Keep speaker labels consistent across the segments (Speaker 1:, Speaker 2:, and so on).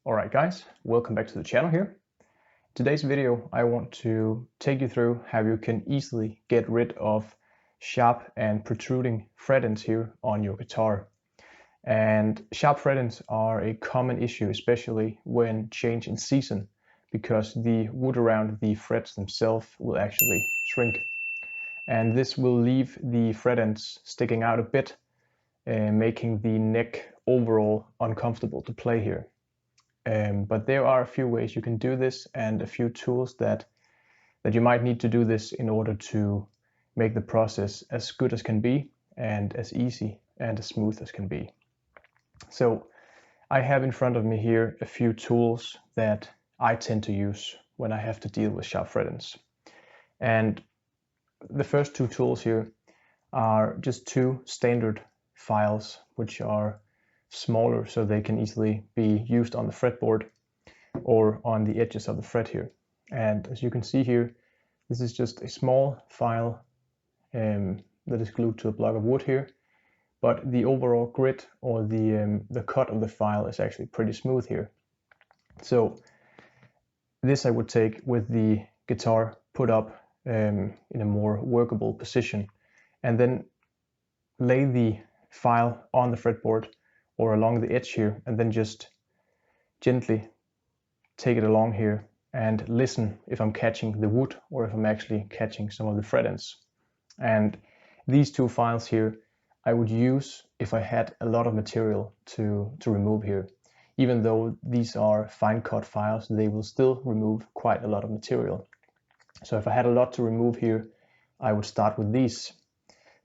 Speaker 1: Alright guys, welcome back to the channel here. Today's video I want to take you through how you can easily get rid of sharp and protruding fret ends here on your guitar. And sharp fret ends are a common issue, especially when change in season, because the wood around the frets themselves will actually shrink. And this will leave the fret ends sticking out a bit, making the neck overall uncomfortable to play here. But there are a few ways you can do this and a few tools that you might need to do this in order to make the process as good as can be and as easy and as smooth as can be. So I have in front of me here a few tools that I tend to use when I have to deal with sharp fret ends. And the first two tools here are just two standard files which are smaller, so they can easily be used on the fretboard or on the edges of the fret here. And as you can see here, this is just a small file that is glued to a block of wood here, but the overall grit or the cut of the file is actually pretty smooth here. So this I would take with the guitar put up in a more workable position, and then lay the file on the fretboard or along the edge here, and then just gently take it along here and listen if I'm catching the wood or if I'm actually catching some of the fret ends. And these two files here I would use if I had a lot of material to remove here. Even though these are fine cut files, they will still remove quite a lot of material. So if I had a lot to remove here, I would start with these.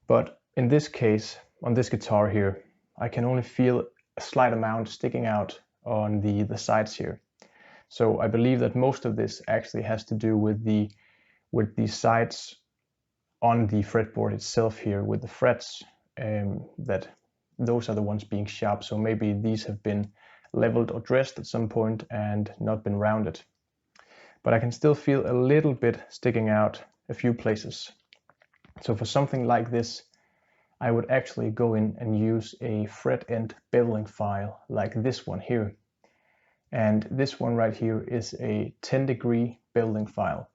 Speaker 1: But in this case, on this guitar here, I can only feel a slight amount sticking out on the sides here. So I believe that most of this actually has to do with the sides on the fretboard itself here, with the frets, that those are the ones being sharp. So maybe these have been leveled or dressed at some point and not been rounded. But I can still feel a little bit sticking out a few places. So for something like this, I would actually go in and use a fret end beveling file like this one here. And this one right here is a 10-degree beveling file.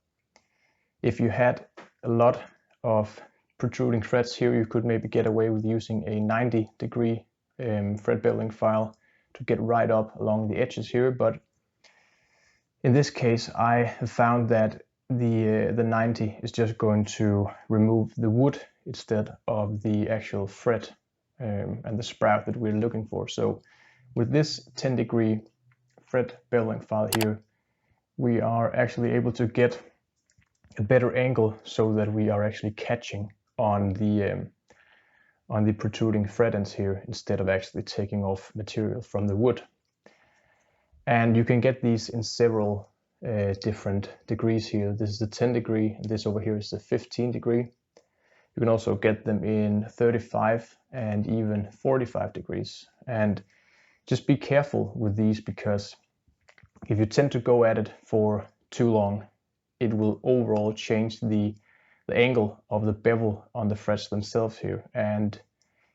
Speaker 1: If you had a lot of protruding frets here, you could maybe get away with using a 90-degree fret beveling file to get right up along the edges here. But in this case, I have found that the 90 is just going to remove the wood instead of the actual fret and the sprout that we're looking for. So with this 10-degree fret beveling file here, we are actually able to get a better angle so that we are actually catching on the protruding fret ends here instead of actually taking off material from the wood. And you can get these in several different degrees here. This is the 10 degree, and this over here is the 15 degree. You can also get them in 35 and even 45 degrees. And just be careful with these, because if you tend to go at it for too long, it will overall change the angle of the bevel on the frets themselves here. And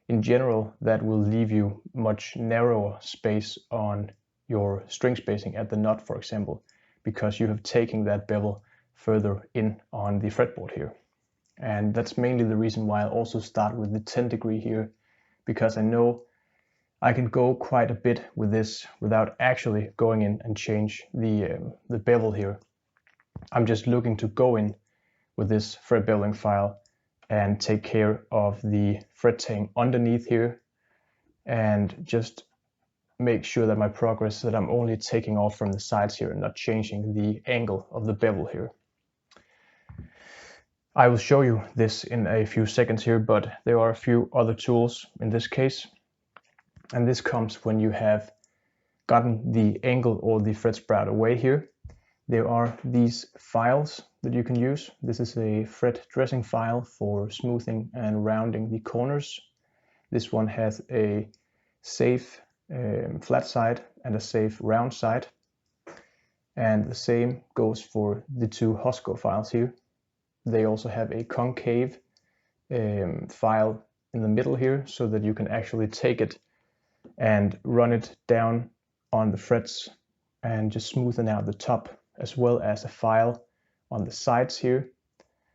Speaker 1: in general, that will leave you much narrower space on your string spacing at the nut, for example, because you have taken that bevel further in on the fretboard here. And that's mainly the reason why I also start with the 10 degree here, because I know I can go quite a bit with this without actually going in and change the bevel here. I'm just looking to go in with this fret beveling file and take care of the fret tang underneath here, and just make sure that my progress, that I'm only taking off from the sides here and not changing the angle of the bevel here. I will show you this in a few seconds here, but there are a few other tools in this case. And this comes when you have gotten the angle or the fret sprout away here. There are these files that you can use. This is a fret dressing file for smoothing and rounding the corners. This one has a safe flat side and a safe round side. And the same goes for the two Hosco files here. They also have a concave file in the middle here, so that you can actually take it and run it down on the frets and just smoothing out the top as well as a file on the sides here,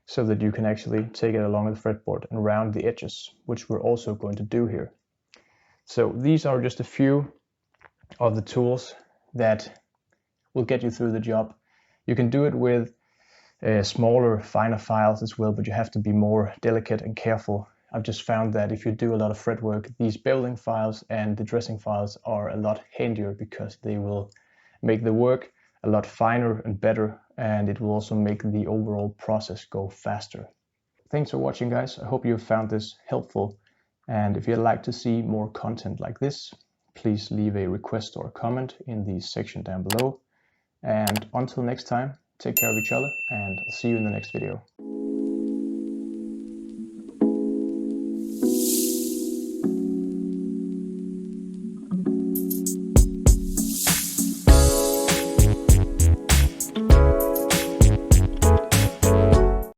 Speaker 1: so that you can actually take it along the fretboard and round the edges, which we're also going to do here. So these are just a few of the tools that will get you through the job. You can do it with smaller, finer files as well, but you have to be more delicate and careful. I've just found that if you do a lot of fretwork, these Beveling files and the dressing files are a lot handier because they will make the work a lot finer and better, and it will also make the overall process go faster. Thanks for watching, guys. I hope you found this helpful, and if you'd like to see more content like this, please leave a request or a comment in the section down below. And until next time, take care of each other, and I'll see you in the next video.